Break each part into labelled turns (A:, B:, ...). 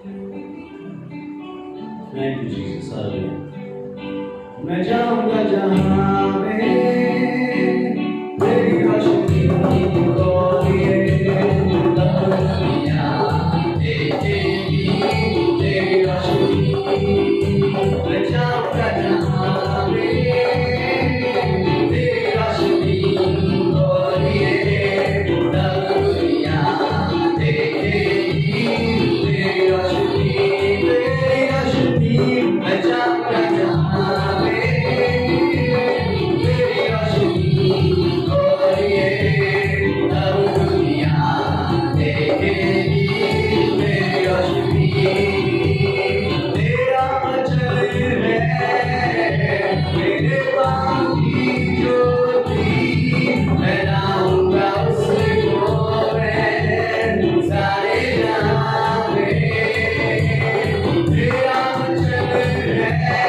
A: Thank you Jesus, hallelujah. मैं जाऊंगा जहां में तेरी रोशनी को लिए, दुनिया देखेगी तेरी रोशनी। मैं जाऊंगा जहां में तेरी रोशनी को लिए, दुनिया देखेगी तेरी रोशनी, तेरी रोशनी। मैं जाऊंगा जहां में तेरी रोशनी को लिए, दुनिया देखेगी तेरी रोशनी। तेरा वचन है मेरे पाँव की ज्योति, मैं लाऊंगा उसको मैं सारे जहां में। तेरा वचन है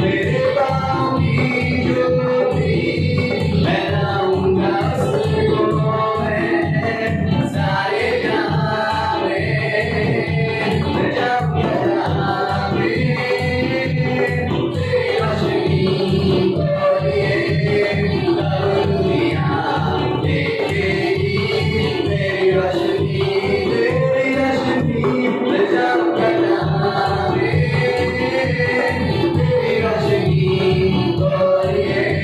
A: मेरे पाँव की ज्योति, मैं लाऊंगा उसको मैं सारे जहां में। मैं जाऊंगा जहां में तेरी रोशनी को लिए, दुनिया देखेगी तेरी रोशनी, तेरी रोशनी। मैं जाऊंगा जहां में तेरी रोशनी को लिए,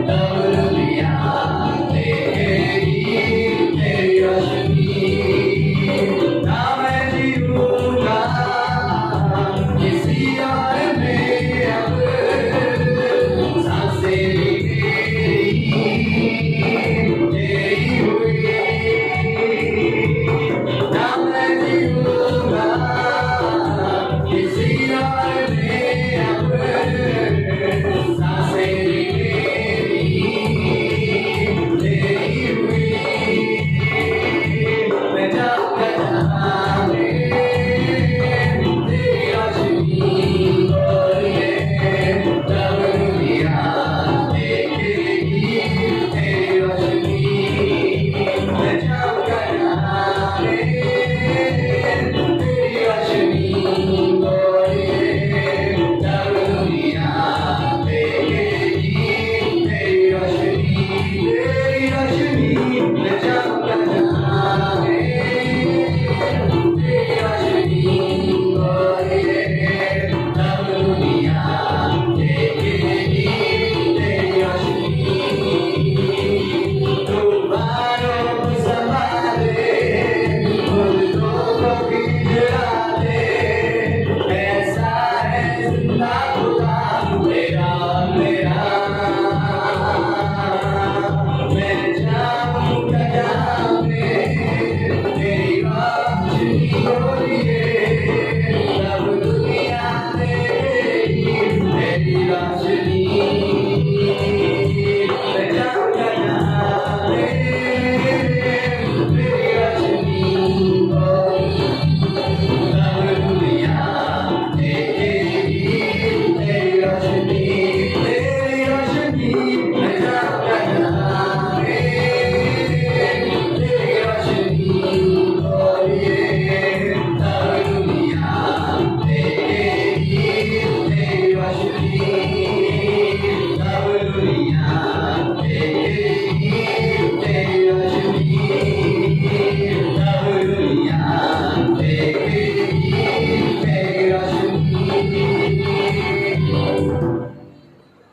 A: दुनिया देखेगी तेरी रोशनी। ना मैं जीऊंगा किसी और में अब, सांसें भी तेरी हुई। ना मैं जीऊंगा किसी और में अब, सांसें भी तेरी हुई। मैं जाऊंगा जहां में तेरी रोशनी को लिए, दुनिया देखेगी तेरी रोशनी। मैं जाऊंगा जहां में तेरी रोशनी को लिए, दुनिया देखेगी तेरी रोशनी, तेरी रोशनी। मैं जाऊंगा जहां में तेरी रोशनी को लिए, दुनिया देखेगी तेरी रोशनी। तूफानों को संभाले, मुर्दों को पिघला दे, ऐसा है जिंदा खुदा मेरा मेरा। मैं जाऊंगा जहां में तेरी रोशनी को लिए, तब दुनिया देखेगी तेरी रोशनी। मैं जाऊंगा जहां में तेरी रोशनी को, तब दुनिया देखेगी तेरी रोशनी, तेरी रोशनी। मैं जाऊंगा जहां में तेरी रोशनी को लिए, तब दुनिया देखेगी तेरी रोशनी, तब दुनिया देखेगी तेरी रोशनी, तब दुनिया देखेगी तेरी रोशनी।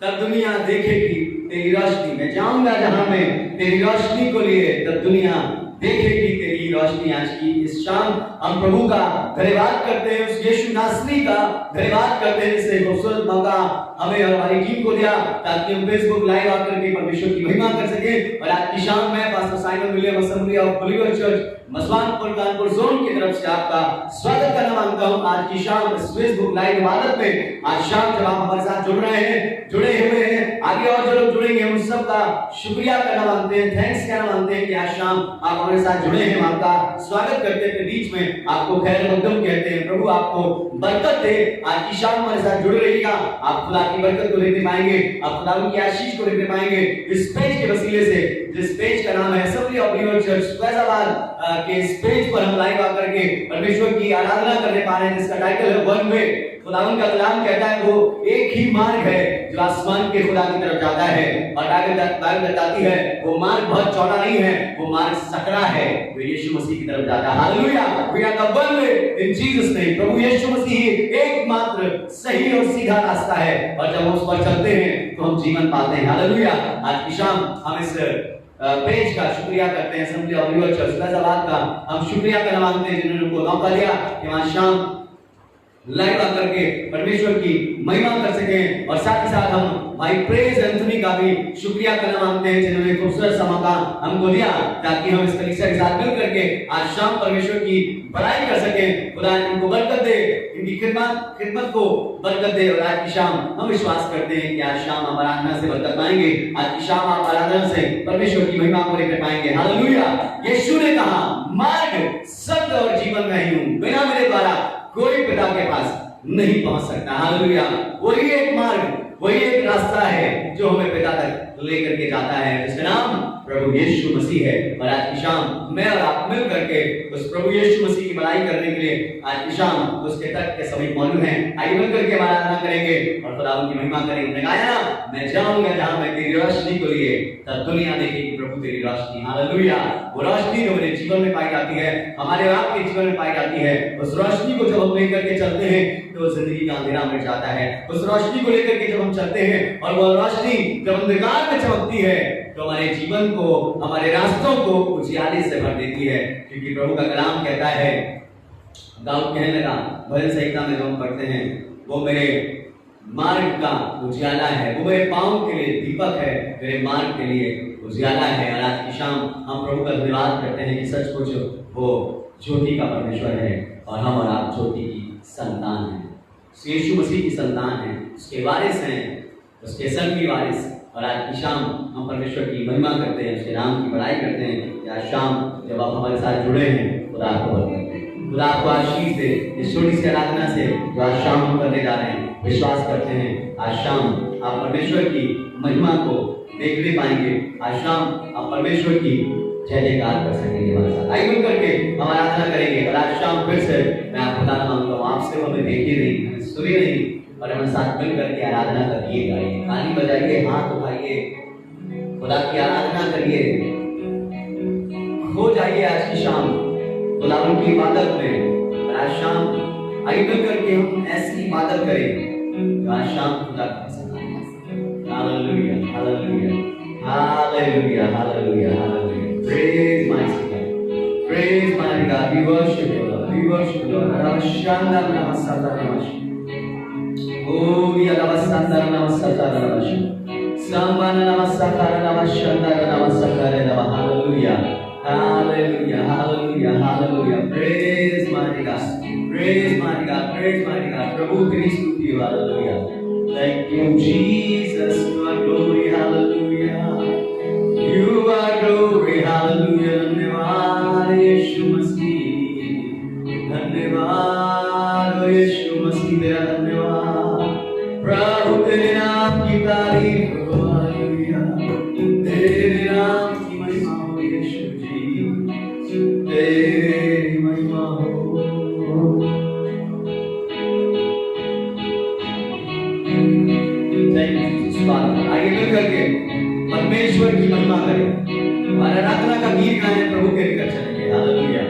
A: तब दुनिया देखेगी तेरी रोशनी। मैं जाऊंगा जहां में तेरी रोशनी को लिए, तब दुनिया देखेगी तेरी रोशनी। आज की इस शाम हम प्रभु का धन्यवाद करते हैं, उस यीशु नासरी का धन्यवाद करते हैं जिसने खूबसूरत मौका हमें और हमारी टीम को दिया ताकि हम फेसबुक लाइव आकर के परमेश्वर की महिमा कर सके। और आज की शाम में pastor Simon William assembly of believer church Maswanpur Kanpur zone की तरफ से आपका स्वागत करना मांगता हूं। आज की शाम इस फेसबुक लाइव इबादत में आज शाम जब आप हमारे साथ जुड़ रहे हैं, जुड़े हुए हैं, आगे और जो लोग जुड़ेंगे उन सब का शुक्रिया करना मांगते हैं, थैंक्स कहना मांगते हैं कि आज शाम आप हमारे साथ जुड़े हैं। आपका स्वागत करते हैं, बीच में आपको खैर मकदम कहते हैं। प्रभु आपको बरकत दे। आज की शाम हमारे साथ जुड़े रहिएगा, आप खुदा की बरकत को लेते पाएंगे, आप खुदा की आशीष को लेते पाएंगे। इस पेज के वसीले से जिस पेज का नाम है assembly of believers church Faizabad के इस पेज पर हम लाइव आकर के परमेश्वर की आराधना करने पा रहे हैं, जिसका टाइटल है वन वे। खुदावन का कलाम कहता है वो एक ही मार्ग है जो आसमान के खुदा की तरफ जाता है, और बाइबल बताती है वो मार्ग बहुत चौड़ा नहीं है, वो मार्ग सकरा है जो यीशु मसीह की तरफ जाता है। Hallelujah, we are the one way in Jesus name. प्रभु यीशु मसीह एकमात्र सही और सीधा रास्ता है, और जब हम उस पर चलते हैं तो हम जीवन पाते हैं। हालेलुया। आज की शाम हम इस पेज का शुक्रिया करते हैं, assembly of believers church Faizabad का हम शुक्रिया करना मांगते हैं जिन्होंने उनको मौका दिया कि वहां शाम लाइव आकर के परमेश्वर की महिमा कर सके। और साथ ही साथ हम भाई प्रेज एंथनी का भी शुक्रिया करना मांगते हैं जिन्होंने खूबसूरत सा मौका हमको दिया ताकि हम इस कलीसिया के साथ मिल करके आज शाम परमेश्वर की बड़ाई कर सके। खुदा इनको बरकत दे, इनकी खिदमत को बरकत दे। और आज की शाम हम विश्वास करते हैं कि आज शाम आप आराधना से बरकत पाएंगे, आज की शाम आप आराधना से परमेश्वर की महिमा को लेकर पाएंगे। हालेलुया। यीशु ने कहा मार्ग, सत्य और जीवन मैं ही हूं, बिना मेरे द्वारा कोई पिता के पास नहीं पहुंच सकता। हालेलुया। वही एक मार्ग, वही एक रास्ता है जो हमें पिता तक लेकर के जाता है, जिसका नाम प्रभु यीशु मसीह है। और आज की शाम मैं और आप मिल करके उस प्रभु यीशु मसीह की बड़ाई करने के लिए आज की शाम उसके तक के सभी मौजूद हैं। आइए मिल करके आराधना करेंगे और खुदा की महिमा करेंगे। गाया मैं जाऊंगा जहां मैं तेरी रोशनी को लिए, तब दुनिया देखेगी प्रभु तेरी रोशनी। हालेलुया। वो रोशनी जो मेरे जीवन में पाई जाती है, हमारे आपके जीवन में पाई जाती है, उस रोशनी को जब हम लेकर के चलते हैं तो जिंदगी का अंधेरा मिट जाता है। उस रोशनी को लेकर के जब हम चलते हैं और वो रोशनी जब अंधकार में चमकती है तो हमारे जीवन को, हमारे रास्तों को उजियाले से भर देती है। क्योंकि प्रभु का कलाम कहता है, दाऊद कहने लगा भजन संहिता में जो हम पढ़ते हैं, वो मेरे मार्ग का उजियाला है, वो मेरे पांव के लिए दीपक है, मेरे मार्ग के लिए उजियाला है। और आज की शाम हम प्रभु का धन्यवाद करते हैं कि सचमुच वो ज्योति का परमेश्वर है और हम और आप ज्योति की संतान हैं, यीशु मसीह की संतान हैं, उसके वारिस हैं, उसके संग की वारिस। और आज की शाम हम परमेश्वर की महिमा करते हैं, उसके नाम की बड़ाई करते हैं। आज शाम जब आप हमारे साथ जुड़े हैं, खुदा आपको बरकत दे, खुदा आपको आशीष दे। इस छोटी सी आराधना से जो आज शाम हम करने जा रहे हैं, विश्वास करते हैं आज शाम आप परमेश्वर की महिमा को देखने पाएंगे। आज शाम आप परमेश्वर की जय जयकार कर सकेंगे हमारे साथ। आइए मिल करके हम आराधना करेंगे। और आज शाम फिर से मैं आपको बताना मांगता हूँ, आप सिर्फ हमें देखिए नहीं, हमें सुनिए नहीं, और हमारे साथ मिल करके आराधना करिए, गाइए, ताली बजाइए, हाथ उठाइए, खुदा की आराधना करिए, खो जाइए आज की शाम खुदा की इबादत में। और आज शाम आइए मिल करके हम ऐसी इबादत करें जो आज शाम खुदा की पसंद आए। Hallelujah, hallelujah, hallelujah, hallelujah, hallelujah. Praise my God, praise my God. We worship you, Lord. We worship you, Lord. Namaskanda, namaskanda, namaskanda. Oh, we are namaskanda, namaskanda, namaskanda. Sambana, namaskanda, namaskanda, namaskanda, namaskanda. Hallelujah, hallelujah, hallelujah, hallelujah. Praise my God, praise my God, praise my God. Prabhu, praise to you, hallelujah. Thank you, Jesus. You are glory, hallelujah. You are glory, hallelujah. धन्यवाद यीशु मसीह, धन्यवाद यीशु मसीह, तेरा धन्यवाद प्रभु, तेरे नाम की तारीफ हो, hallelujah, तेरे नाम की महिमा हो यीशु जी, तेरी महिमा हो। आगे मिल करके परमेश्वर की महिमा करें और आराधना का गीत गाएं, प्रभु के निकट चलेंगे। हालेलुया।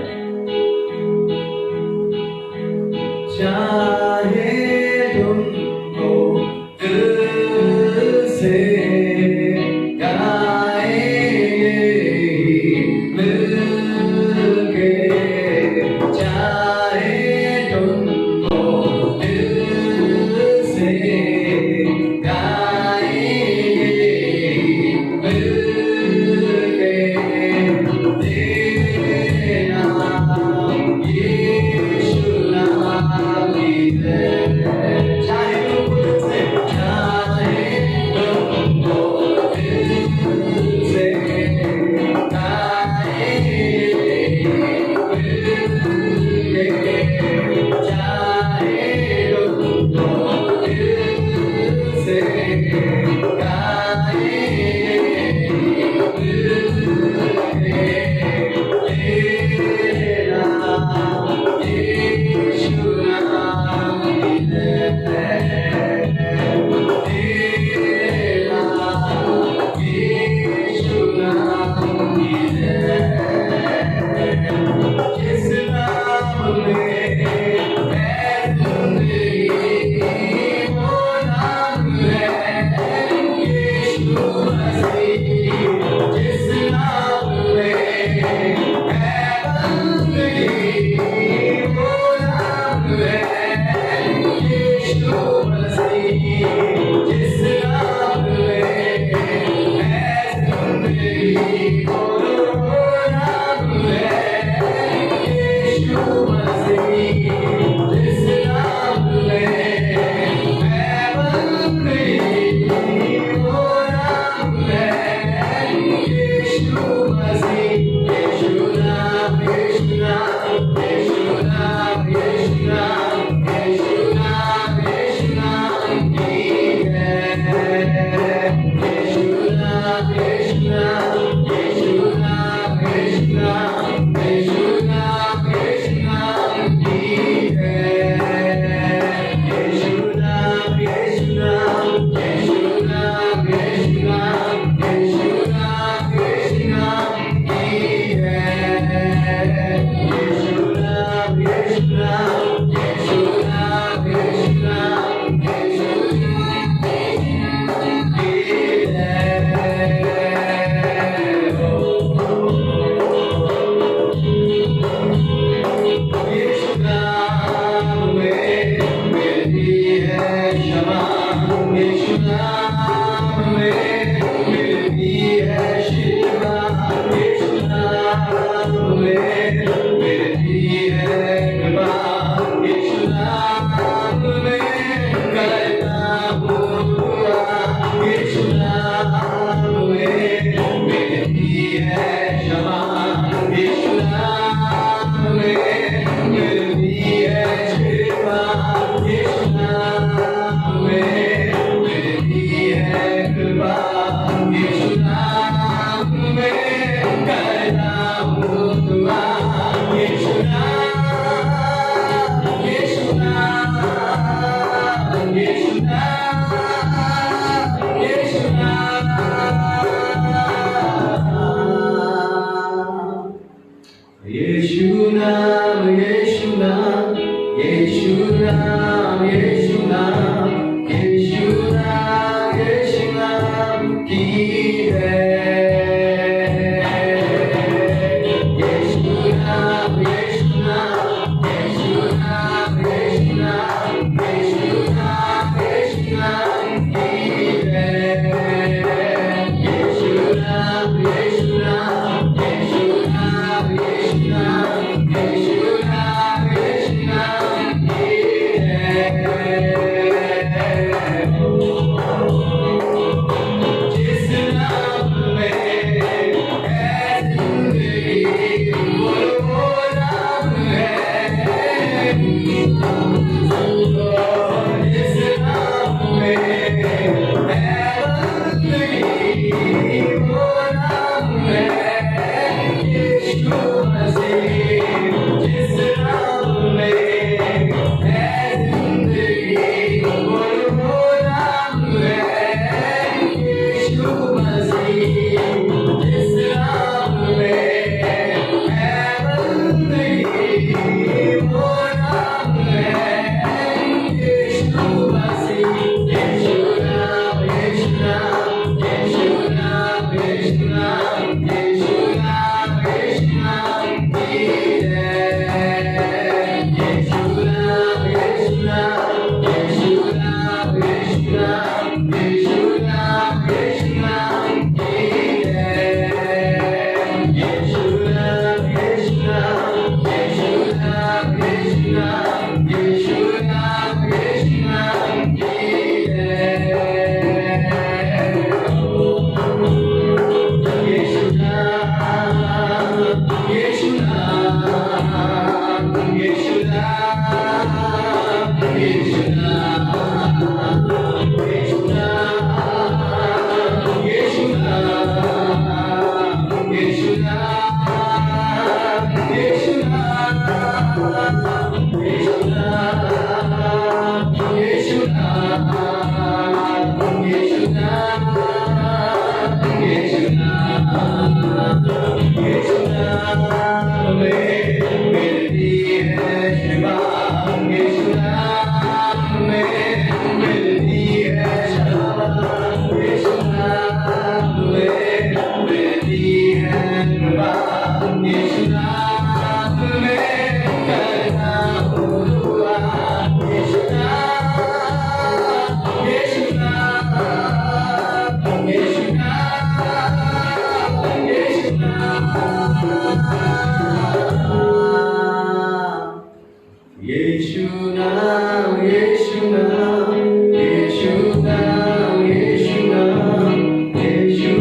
A: यीशु नाम, यीशु नाम, यीशु नाम, यीशु नाम, यीशु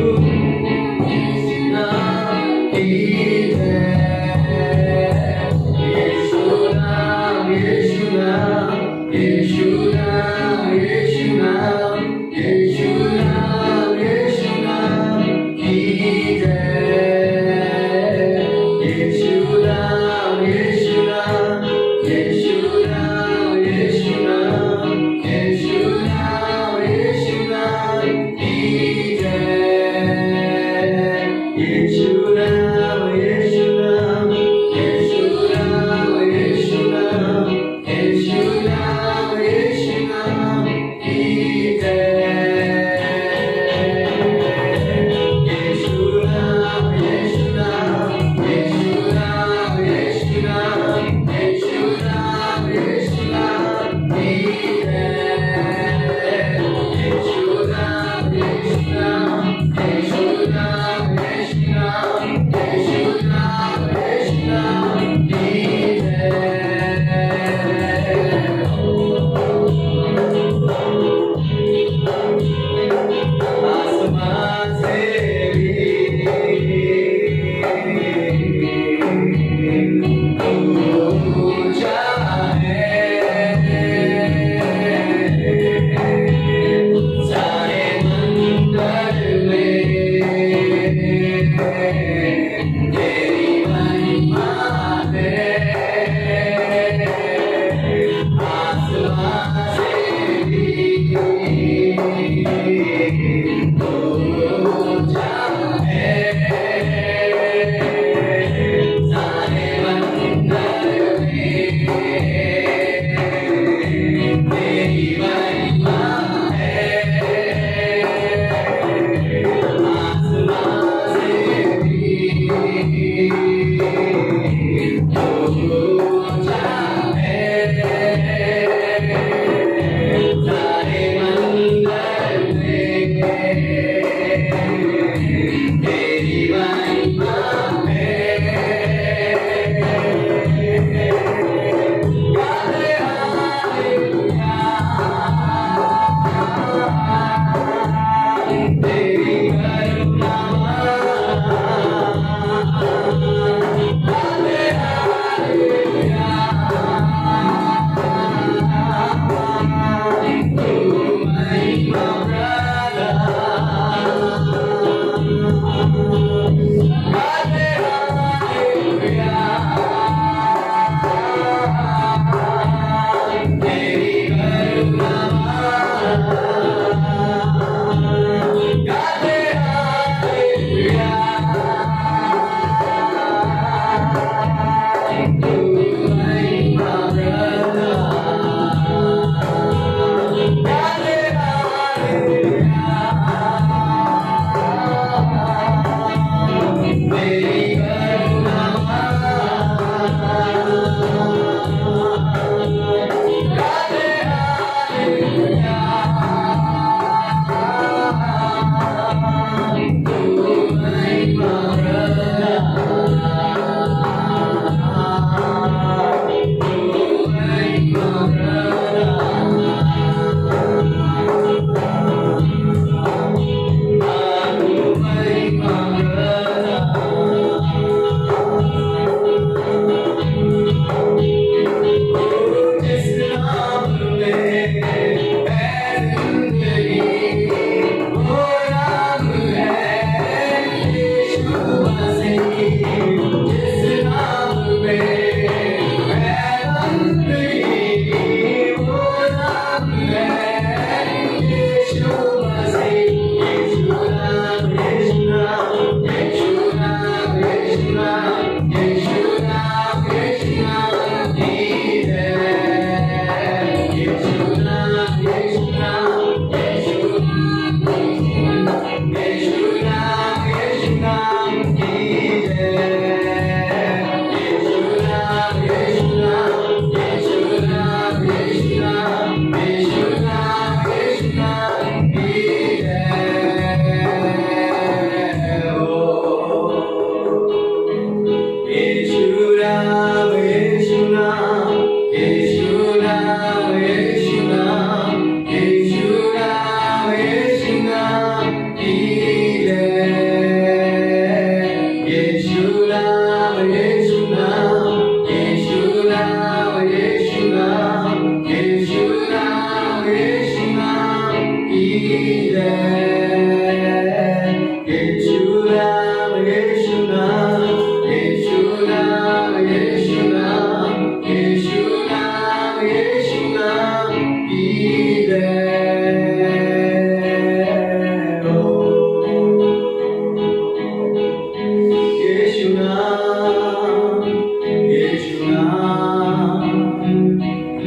A: नाम की जय। यीशु नाम, यीशु नाम, यीशु नाम, यीशु नाम, यीशु नाम, यीशु नाम की जय। यीशु नाम, यीशु नाम, यीशु नाम, यीशु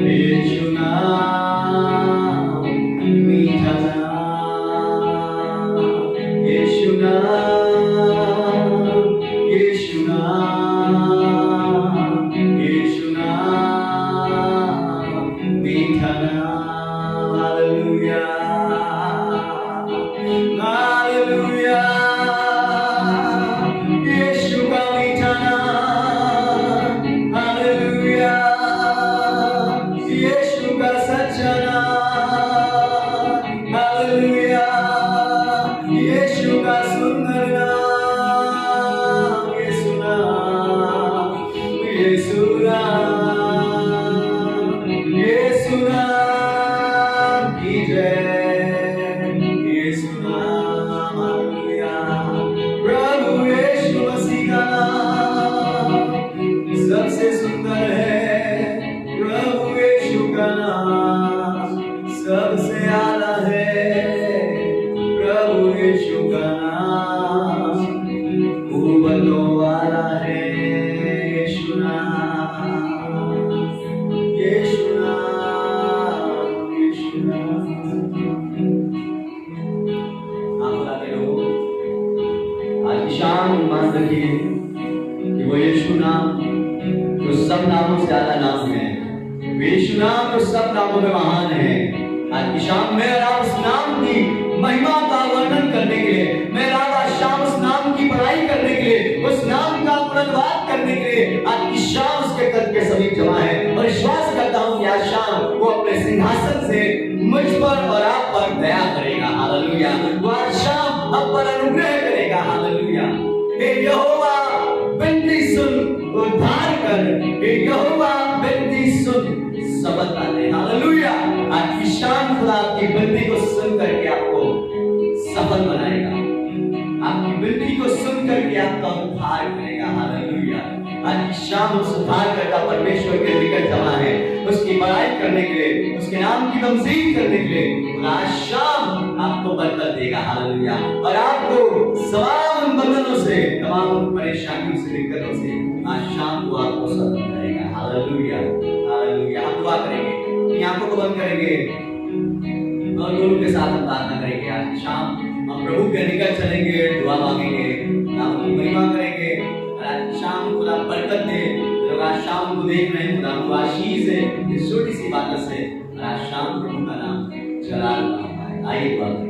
A: यीशु नाम मीठा नाम, यीशु नाम, यीशु नाम, यीशु नाम मीठा नाम। Hallelujah, hallelujah. यीशु का मीठा नाम, हालेलुया। यीशु का सच्चा नाम, हालेलुया। यीशु का सुंदर नाम, यीशु नाम, यीशु नाम, यीशु नाम की जय, यीशु नाम, हालेलुया। प्रभु यीशु मसीह का नाम सबसे सुंदर है, प्रभु यीशु का नाम सबसे आला है, प्रभु यीशु का नाम कुव्वतों वाला है, यीशु नाम, यीशु नाम, यीशु नाम। आप बुलाते लोग आज की शाम मान रखिए कि वो यीशु नाम जो सब नामों से ज्यादा नाम है, वो यीशु नाम जो सब नामों में महान है। आज की शाम में और आप उस नाम की महिमा का वर्णन करने के लिए, मैं आज शाम उस नाम की बड़ाई करने के लिए, उस नाम का गुणगान करने के लिए आज की शाम उसके कद के समीप जमा है। और विश्वास करता हूं कि आज शाम वो अपने सिंहासन से मुझ पर और आप पर दया करेगा। हालेलुया। वो आज शाम आप पर अनुग्रह करेगा। हालेलुया। हे यहोवा विनती सुन, उद्धार कर, हे यहोवा विनती सुन, सबका दे। हालेलुया। आज की शाम खुदा आपकी विनती को सुन करके आपको सफल बनाएगा, आपकी विनती को सुन करके आपका उद्धार करेगा। हालेलुया। आज की शाम उस उद्धार करता परमेश्वर के निकट जमा है, उसकी बड़ाई करने के लिए, उसके नाम की तमजीद करने के लिए। आज शाम आपको बरकत देगा। हालेलुया। और आपको तमाम बंधनों से, तमाम परेशानियों से, दिक्कतों से आज शाम को आपको सफल करेगा। Hallelujah, hallelujah. हम दुआ करेंगे, अपनी आंखों को बंद करेंगे और गुरु के साथ हम प्रार्थना करेंगे। आज की शाम हम प्रभु के निकट चलेंगे, दुआ मांगेंगे, नाम की महिमा करेंगे। और आज की शाम खुदा बरकत दे। लोग आज शाम को देख रहे हैं, खुदा को आशीष है इस छोटी सी बात से। और आज शाम प्रभु का नाम जलाल पाए। आइए दुआ करें।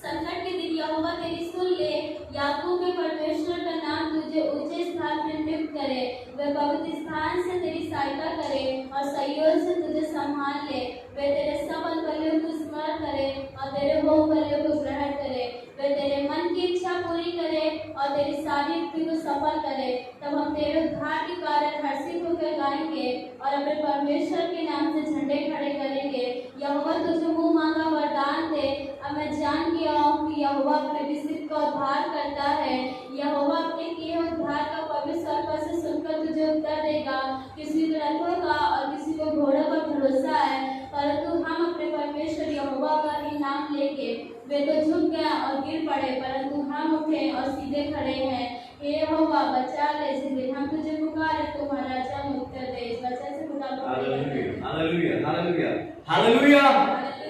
B: संकट के दिन यहोवा तेरी सुन ले, याकूब के परमेश्वर का नाम तुझे ऊंचे स्थान में नियुक्त करे। वे पवित्र स्थान से तेरी सहायता करे और सहयोग से तुझे संभाल ले। वे तेरे सब बलियों को स्मरण करे और तेरे भोग बलियों को ग्रहण करे। वे तेरे मन की इच्छा पूरी करे और तेरी सारी युक्ति को सफल करे। तब हम तेरे उद्धार के कारण हर्षित होकर गाएंगे और अपने परमेश्वर के नाम से झंडे खड़े करेंगे। यहोवा तुझे मुंह मांगा वरदान दे। अब मैं जान गया हूँ कि यहोवा अपने विशुद्ध का उद्धार करता है। यहोवा अपने किए उद्धार का पवित्र स्वर पर से सुनकर तुझे उत्तर देगा। किसी को रथों का और किसी को घोड़ों पर भरोसा है, परंतु हम अपने परमेश्वर यहोवा का ही नाम लेके वे तो झुक गए और गिर पड़े, परंतु हम उठे और सीधे खड़े हैं। हे यहोवा बचा ले, जिसलिए हम तुझे पुकारे, तुम्हारा जन उत्तर दे। इस वचन से खुदा को
A: hallelujah, hallelujah, hallelujah, hallelujah,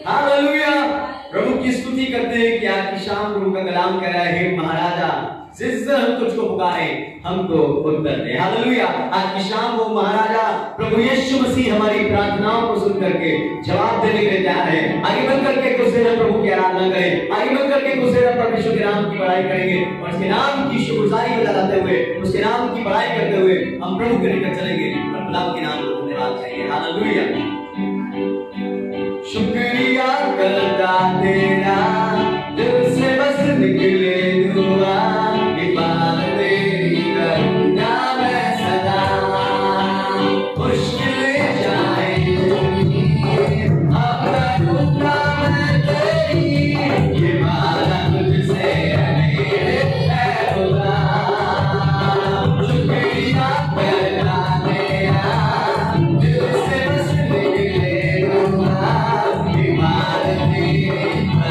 A: hallelujah. प्रभु की स्तुति करते हैं कि आज की शाम प्रभु का कलाम कह रहा है, हे महाराजा जिससे हम तुझको पुकारे हमको उत्तर दे। हालेलुया। आज की शाम वो महाराजा प्रभु यीशु मसीह हमारी प्रार्थनाओं को सुन करके जवाब देने के लिए तैयार है। आगे बढ़ करके कुछ देर प्रभु की आराधना करें, आगे बढ़ करके कुछ देर परमेश्वर के नाम की बड़ाई करेंगे और उसके नाम की शुक्रगुजारी लगाते हुए, उसके नाम की बड़ाई करते हुए हम प्रभु के निकट चलेंगे और प्रभु के नाम को धन्यवाद करेंगे। हालेलुया। शुक्रिया करता तेरा, दिल से बस निकले दुआ, इबादत तेरी करूंगा मैं सदा। मुश्किलें जाए अब करूंगा मैं तेरी, ये वादा तुझसे है मेरे खुदा। शुक्रिया करता तेरा, दिल से बस निकले दुआ, इबादत तेरी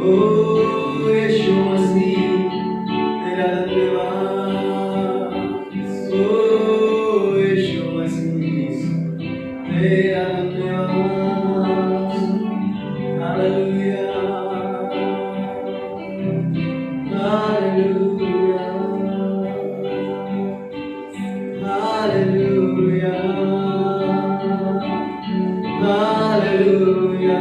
A: यीशु मसीह तेरा धन्यवाद। ओ यीशु मसीह तेरा धन्यवाद। हालेलुया हालेलुया हालेलुया हालेलुया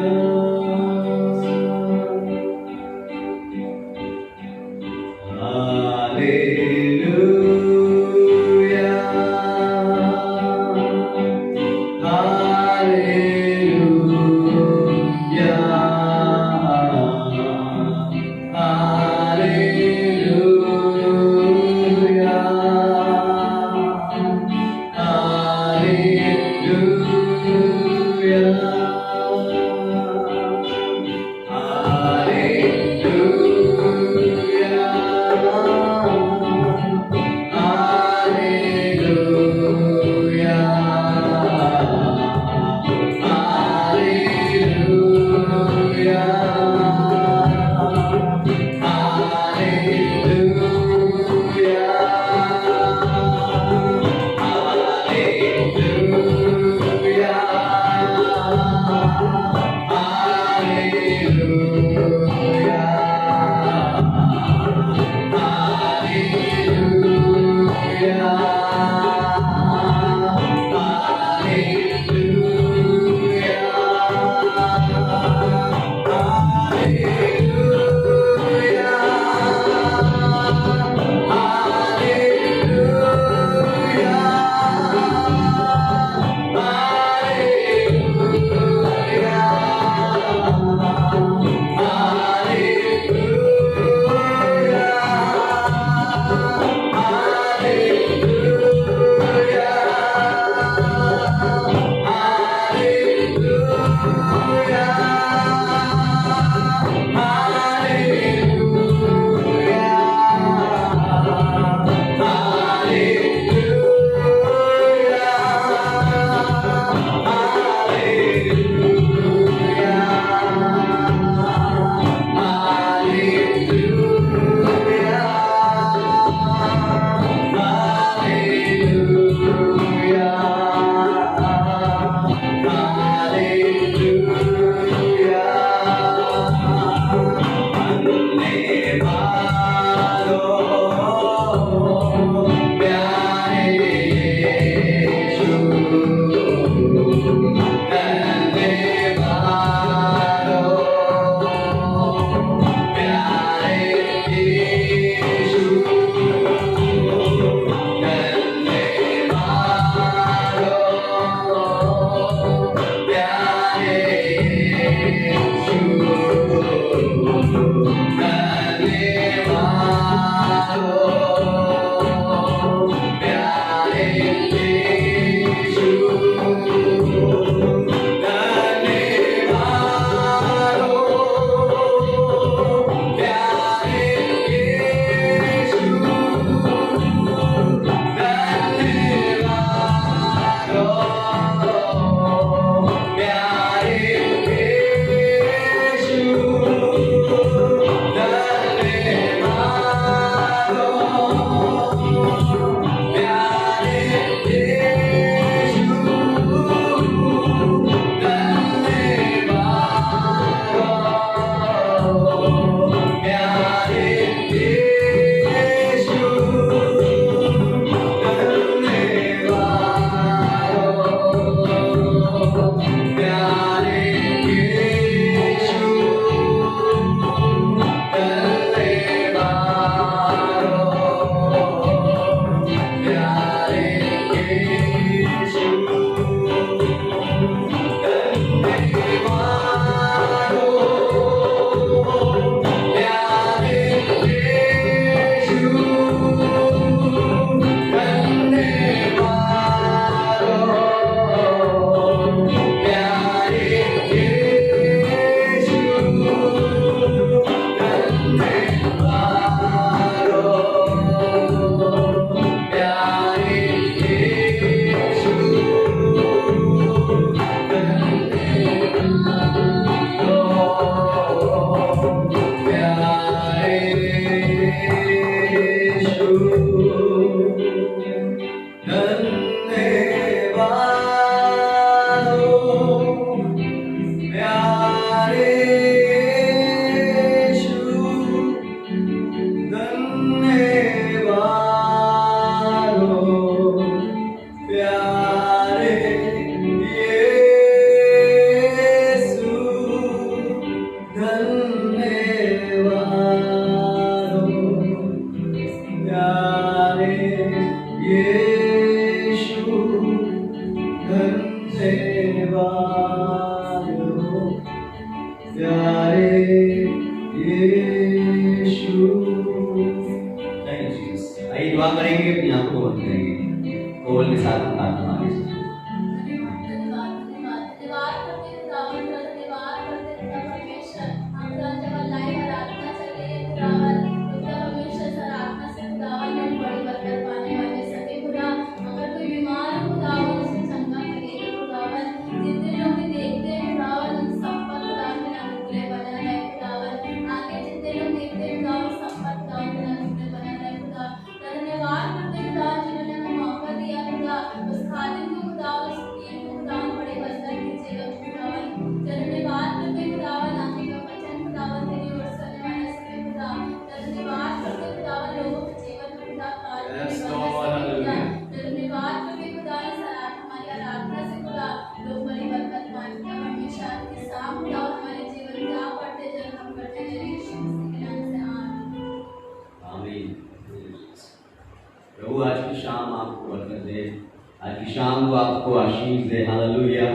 A: आज की शाम वो आपको आशीष दे। हालेलुया।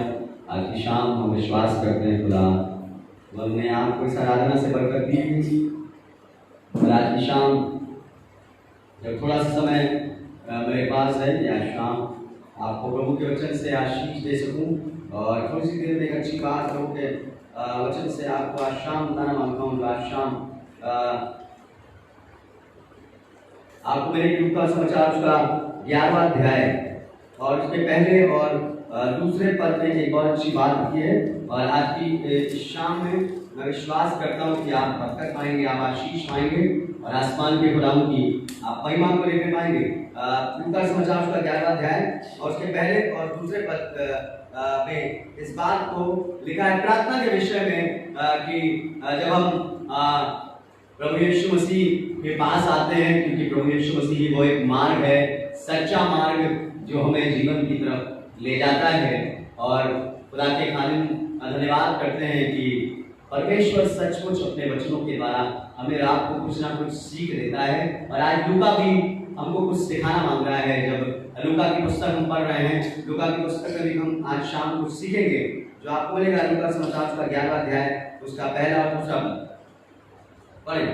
A: आज की शाम हम विश्वास करते हैं खुदा वो हमने आपको इस आराधना से बरकत दी। और आज की शाम जब थोड़ा सा समय मेरे पास है या शाम आपको प्रभु के वचन से आशीष दे सकूं और थोड़ी सी देर में एक अच्छी बात प्रभु के वचन से आपको आज शाम बताना मांगता हूँ। आज शाम आपको मेरे लूका समाचार उसका 11वां अध्याय और उसके पहले और दूसरे पद में एक बहुत अच्छी बात की है। और आज की शाम में मैं विश्वास करता हूँ कि आप बरकत पाएंगे, आप आशीष पाएंगे और आसमान के खुदावंद की आप महिमा को लेकर पाएंगे। लूका समाचार उसका 11वां अध्याय और उसके पहले और दूसरे पद में इस बात को लिखा है प्रार्थना के विषय में कि जब हम प्रभु यीशु मसीह के पास आते हैं, क्योंकि प्रभु यीशु मसीह वो एक मार्ग है, सच्चा मार्ग जो हमें जीवन की तरफ ले जाता है। और खुदा के खालिम धन्यवाद करते हैं कि परमेश्वर सचमुच अपने वचनों के द्वारा हमें आपको कुछ ना कुछ सीख देता है। और आज लूका भी हमको कुछ सिखाना मांग रहा है। जब लूका की पुस्तक हम पढ़ रहे हैं, लूका की पुस्तक में भी हम आज शाम कुछ सीखेंगे जो आपको मिलेगा। लूका समाचार का 11वां अध्याय उसका पहला और दूसरा पढ़ें।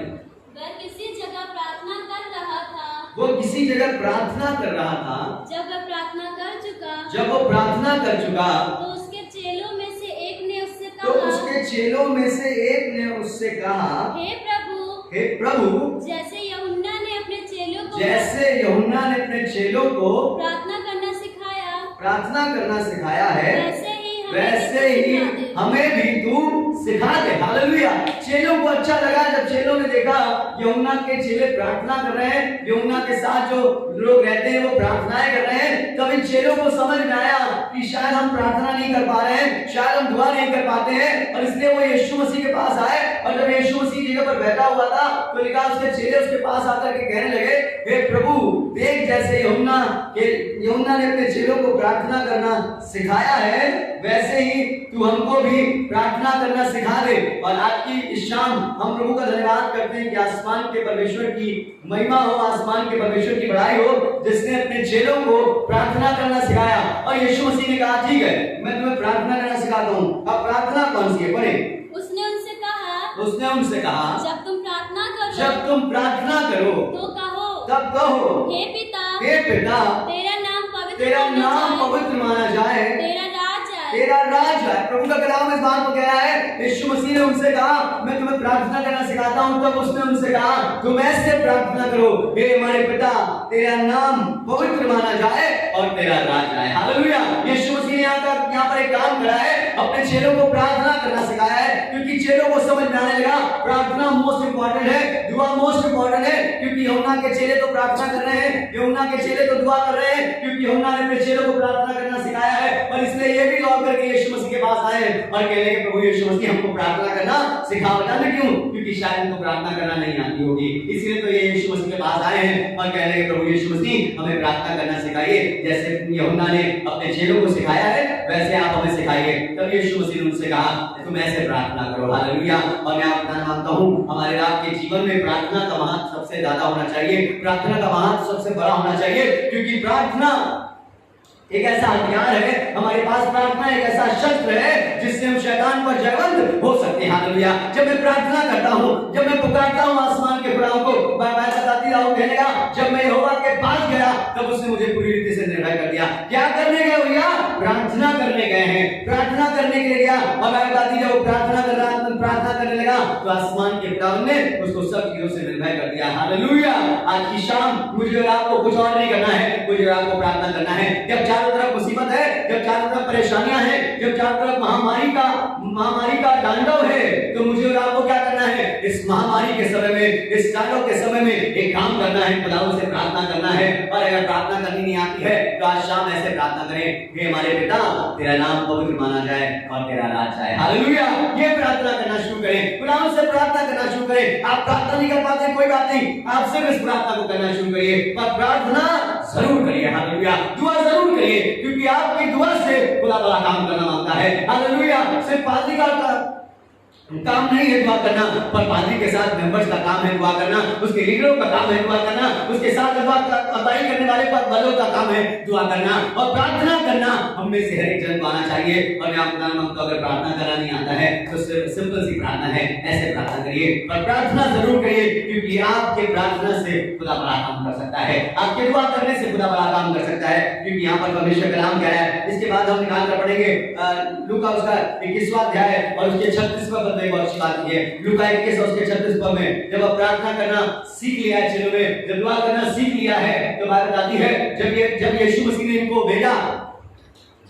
B: वह किसी जगह प्रार्थना कर रहा था।
A: वो किसी जगह प्रार्थना कर रहा था।
B: जब वह प्रार्थना कर चुका,
A: जब वो प्रार्थना कर चुका
B: तो उसके चेलों में से एक ने उससे
A: तो
B: कहा,
A: उसके चेलों में से एक ने उससे कहा,
B: हे प्रभु,
A: हे प्रभु,
B: जैसे यूहन्ना ने अपने चेलों को
A: अपने चेलों को
B: प्रार्थना करना
A: सिखाया है, वैसे ही हमें भी तू सिखा दे। हालेलुया। चेलों को अच्छा लगा जब चेलों ने देखा यूहन्ना के चेले प्रार्थना कर रहे हैं, यूहन्ना के साथ जो लोग रहते हैं वो प्रार्थनाएं कर रहे हैं। तब इन चेलों को समझ में आया कि शायद हम प्रार्थना नहीं कर पा रहे हैं, शायद हम दुआ नहीं कर पाते हैं, और इसलिए वो यीशु मसीह के पास आए। और जब यीशु मसीह जगह पर बैठा हुआ था तो लिखा उसके चेले उसके पास आकर के कहने लगे, हे प्रभु, देख जैसे यूहन्ना ने अपने चेलों को प्रार्थना करना सिखाया है, वैसे ही तू हमको भी प्रार्थना करना सिखा दे। और आज की इस शाम हम प्रभु का धन्यवाद करते हैं कि आसमान के परमेश्वर की महिमा हो, आसमान के परमेश्वर की बड़ाई हो, जिसने अपने चेलों को प्रार्थना करना सिखाया। और यीशु मसीह ने कहा, ठीक है, मैं तुम्हें प्रार्थना करना सिखाता हूँ। अब प्रार्थना कौन सी है? पढ़े।
B: उसने उनसे कहा, जब तुम प्रार्थना करो
A: तो कहो,
B: तब कहो, हे पिता, तेरा नाम पवित्र माना जाए, तेरा राज है। प्रभु का कलाम इस बात को कह रहा है। यीशु मसीह ने उनसे कहा, मैं तुम्हें प्रार्थना करना सिखाता हूं। तब उसने उनसे कहा, तुम ऐसे प्रार्थना करो, हे हमारे पिता, तेरा नाम पवित्र माना जाए और तेरा राज आए। हालेलुया। यीशु मसीह ने यहाँ पर एक काम करा है, अपने चेलों को प्रार्थना करना सिखाया है, क्योंकि चेलों को समझ में आने लगा प्रार्थना मोस्ट इंपॉर्टेंट है, दुआ मोस्ट इंपॉर्टेंट है। क्योंकि यूहन्ना के चेले तो प्रार्थना कर रहे हैं, यूहन्ना के चेले तो दुआ कर रहे हैं, क्योंकि यूहन्ना ने अपने चेलों को प्रार्थना करना सिखाया है। और इसलिए ये भी दौड़ करके यीशु मसीह के पास आए और कहने लगे, प्रभु यीशु मसीह हमको प्रार्थना करना सिखाओ। जानते क्यों? क्योंकि शायद उनको प्रार्थना करना नहीं आती होगी, इसलिए तो ये यीशु मसीह के पास आए हैं और कहने लगे, प्रभु यीशु मसीह हमें प्रार्थना करना सिखाइए, जैसे यूहन्ना ने अपने चेलों को सिखाया है, वैसे आप हमें सिखाइए। तब यीशु मसीह ने उनसे कहा, तुम ऐसे प्रार्थना करो। हालेलुया। और मैं आपको मानता हूँ हमारे आपके जीवन में प्रार्थना का महत्व सबसे ज्यादा होना चाहिए, प्रार्थना का महत्व सबसे बड़ा होना चाहिए, क्योंकि प्रार्थना एक ऐसा हथियार है हमारे पास, प्रार्थना एक ऐसा शस्त्र है जिससे हम शैतान पर जयवंत हो सकते हैं। हालेलुया। जब मैं प्रार्थना करता हूँ, जब मैं पुकारता हूँ आसमान के खुदाओं को, मैं बताती रहा हूँ, कहने लगा, जब मैं यहोवा के पास गया तब उसने मुझे पूरी रीति से निर्भय कर दिया। क्या करने गए भैया? प्रार्थना करने गए हैं, प्रार्थना करने के लिए गया। और मैं बताती जब प्रार्थना कर रहा, प्रार्थना करने लगा तो आसमान के खुदा ने उसको सब चीजों से निर्भय कर दिया। हालेलुया। आज की शाम मुझे और आपको कुछ और नहीं करना है, मुझे और आपको प्रार्थना करना है। जब चारों तरफ मुसीबत है, जब चारों तरफ परेशानियां हैं, जब चारों तरफ महामारी का तांडव है, तो मुझे और आपको क्या करना है? इस महामारी के समय में, इस तांडव के समय में एक काम करना है, खुदावंद से प्रार्थना करना है। और अगर प्रार्थना करनी नहीं आती है तो आज शाम ऐसे प्रार्थना करें, हे हमारे पिता, तेरा नाम पवित्र माना जाए और तेरा राज आए। हालेलुया। ये प्रार्थना करना शुरू करें, खुदावंद से प्रार्थना करना शुरू करें। आप प्रार्थना नहीं कर पाते, कोई बात नहीं, आप सिर्फ इस प्रार्थना को करना शुरू करिए, पर प्रार्थना जरूर करिए। हालेलुया। दुआ जरूर करिए, क्योंकि आपकी दुआ से खुदा बड़ा काम करना मांगता है। हालेलुया। सिर्फ पादरी का
A: काम नहीं है दुआ करना, पर पादरी के साथ मेंबर्स का काम है दुआ करना, उसके लीडरों का काम है दुआ करना, उसके साथ अगुवाई करने वाले वालों का काम है दुआ करना और प्रार्थना करना। हम में से हर एक जन को आना चाहिए। और मैं आपको बताना मांगता हूं, अगर प्रार्थना करना नहीं आता है तो सिंपल सी प्रार्थना है, ऐसे प्रार्थना करिए, पर प्रार्थना जरूर करिए, क्योंकि आपके प्रार्थना से खुदा बड़ा काम कर सकता है, आपके दुआ करने से खुदा बड़ा काम कर सकता है। क्योंकि यहाँ पर परमेश्वर का नाम कह रहा है। इसके बाद हम निकाल कर पढ़ेंगे लूका उसका 21वां अध्याय और उसके 36वां पद में बहुत अच्छी बात है। लूका 21 और उसके 36 पद में जब आप प्रार्थना करना सीख लिया है चेलों ने, जब दुआ करना सीख लिया है, तो बात बताती है जब यीशु मसीह ने इनको भेजा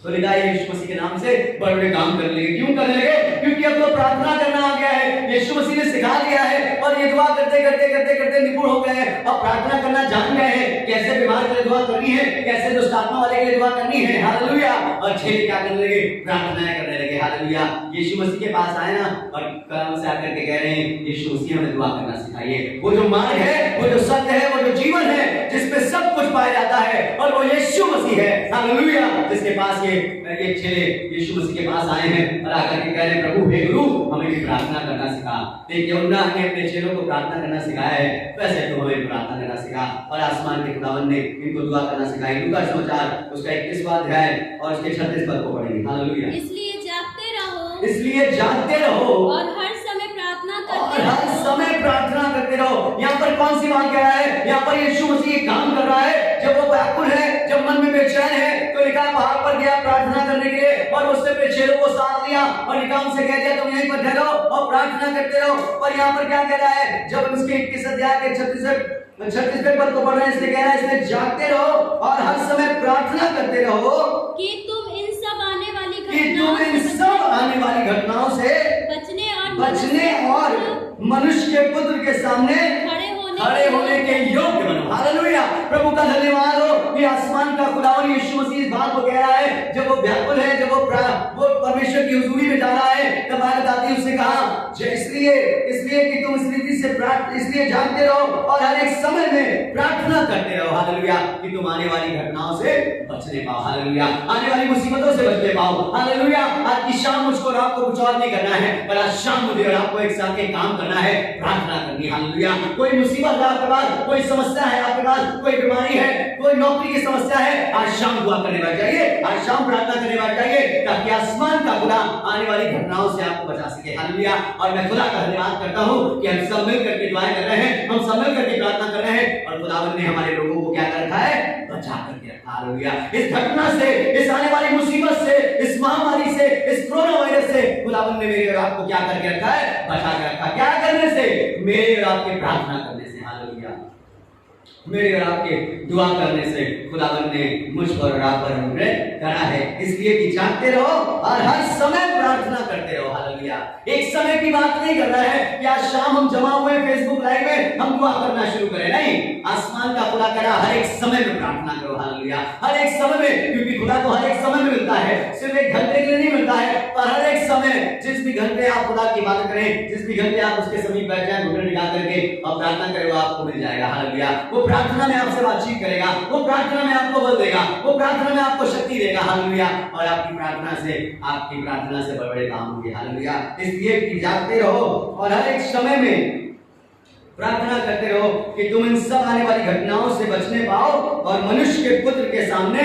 A: तो लिखा है यीशु मसीह के नाम से बड़े बड़े काम करने लगे। क्यों करने लगे? क्योंकि अब तो प्रार्थना करना आ गया है, यीशु मसीह ने सिखा दिया है और ये दुआ करते करते करते करते निपुण हो गए हैं। अब प्रार्थना करना जान गए हैं, कैसे बीमार के लिए दुआ करनी है, कैसे दुष्ट आत्मा वाले के लिए दुआ करनी है। हालेलुया। और चेले क्या करने लगे? प्रार्थनाएं करने लगे। हालेलुया। यीशु मसीह के पास आए ना और कदम से आकर के कह रहे हैं यीशु मसीह हमें दुआ करना सिखाइए। वो जो मार्ग है, वो जो सत्य है, वो जो जीवन है, जिसमें सब कुछ पाया जाता है, और वो यीशु मसीह है। हालेलुया। जिसके पास ये चेले यीशु मसीह के पास आए हैं और आकर के कह रहे हैं प्रभु हे गुरु हमें भी प्रार्थना करना सिखा। देखिए उन्होंने अपने चेलों को प्रार्थना करना सिखाया है, वैसे तो हमें प्रार्थना करना सिखा और आसमान के खुदावन ने इनको दुआ करना सिखाई। लूका समाचार उसका 21वां अध्याय और उसके 36 पद को पढ़ेंगे। हालेलुया।
B: इसलिए जागते रहो,
A: इसलिए जागते रहो
B: और हर समय प्रार्थना
A: और
B: करते
A: हर
B: रहो।
A: समय प्रार्थना करते रहो। यहाँ पर कौन सी बात कह रहा है? यहाँ पर यीशु मसीह काम कर रहा है। जब वो व्याकुल है, जब मन में बेचैन है, तो लिखा पहाड़ पर गया प्रार्थना करने के लिए और उसने अपने चेलों को साथ लिया और लिखा उनसे कह दिया तुम यहीं पर ठहरो और प्रार्थना करते रहो। और यहाँ पर क्या कह रहा है? जब उसके 21 अध्याय के 36वें पद को पढ़ रहे हैं, इसलिए कह रहा है इसलिए जागते रहो और हर समय प्रार्थना करते रहो
B: कि तुम इन सब आने
A: वाली घटनाओं से बचने और मनुष्य के पुत्र के सामने खड़े होने के योग्य बनो। हालेलुया। प्रभु का धन्यवाद हो कि आसमान का खुदावन यीशु मसीह इस बात को कह रहा है। जब वो व्याकुल है, जब वो परमेश्वर की हुजूरी में जा रहा है, तब बात आती है, उसने कहा इसलिए कि तुम इस रीति से इसलिए जानते रहो और हर एक समय में प्रार्थना करते रहो। हालेलुया। कि तुम आने वाली घटनाओं से बचने पाओ। हालेलुया। आने वाली मुसीबतों से बचने पाओ। हालेलुया। आज की शाम मुझको और आपको कुछ और नहीं करना है, पर आज शाम मुझे और आपको एक साथ एक काम करना है, प्रार्थना करनी। हालेलुया। कोई मुसीबत है आपके पास, कोई समस्या है आपके पास, कोई बीमारी है, कोई नौकरी की समस्या है, आज शाम दुआ करने बैठ जाइए, आज शाम प्रार्थना करने बैठ जाइए, ताकि आसमान का खुदा आने वाली घटनाओं से आपको बचा सके। हालेलुया। और मैं खुदा का धन्यवाद करता हूं कि हम सब मिल करके दुआएं कर रहे हैं, हम सब मिल करके प्रार्थना कर रहे हैं और खुदावंद ने हमारे लोगों को क्या कर रखा है? बचा करके रखा। हालेलुया। इस घटना से, इस आने वाली मुसीबत से, इस महामारी से, इस कोरोना वायरस से खुदावंद ने मेरे और आपको क्या करके रखा है? बचा के रखा। क्या करने से? मेरे और आपके प्रार्थना करने से। हालेलुया। मेरे और आपके दुआ करने से खुदावंद ने मुझ पर और आप पर अनुग्रह करा है। इसलिए कि जागते रहो और हर समय प्रार्थना करते रहो। हालेलुया। एक समय की बात नहीं कर रहा है कि आज शाम हम जमा हुए फेसबुक लाइव में हम दुआ करना शुरू करें, नहीं। आसमान का खुदा कह रहा हर एक समय में प्रार्थना करो। हालेलुया। हर एक समय में, क्योंकि खुदा को हर एक समय में मिलता है, सिर्फ एक घंटे के लिए नहीं मिलता है, पर हर एक समय, जिस भी घंटे आप खुदा की बात करें, जिस भी घंटे आप उसके समीप बैठ जाए, घुटने निकाल करके और प्रार्थना करें, वो आपको मिल जाएगा। हालेलुया। वो प्रार्थना में आपसे बातचीत करेगा, वो प्रार्थना में आपको बल देगा, वो प्रार्थना में आपको शक्ति देगा। हालेलुया। और आपकी प्रार्थना से बड़े काम होंगे। हालेलुया। इसलिए कि जागते रहो और हर एक समय में प्रार्थना करते रहो कि तुम इन सब आने वाली घटनाओं से बचने पाओ और मनुष्य के पुत्र के सामने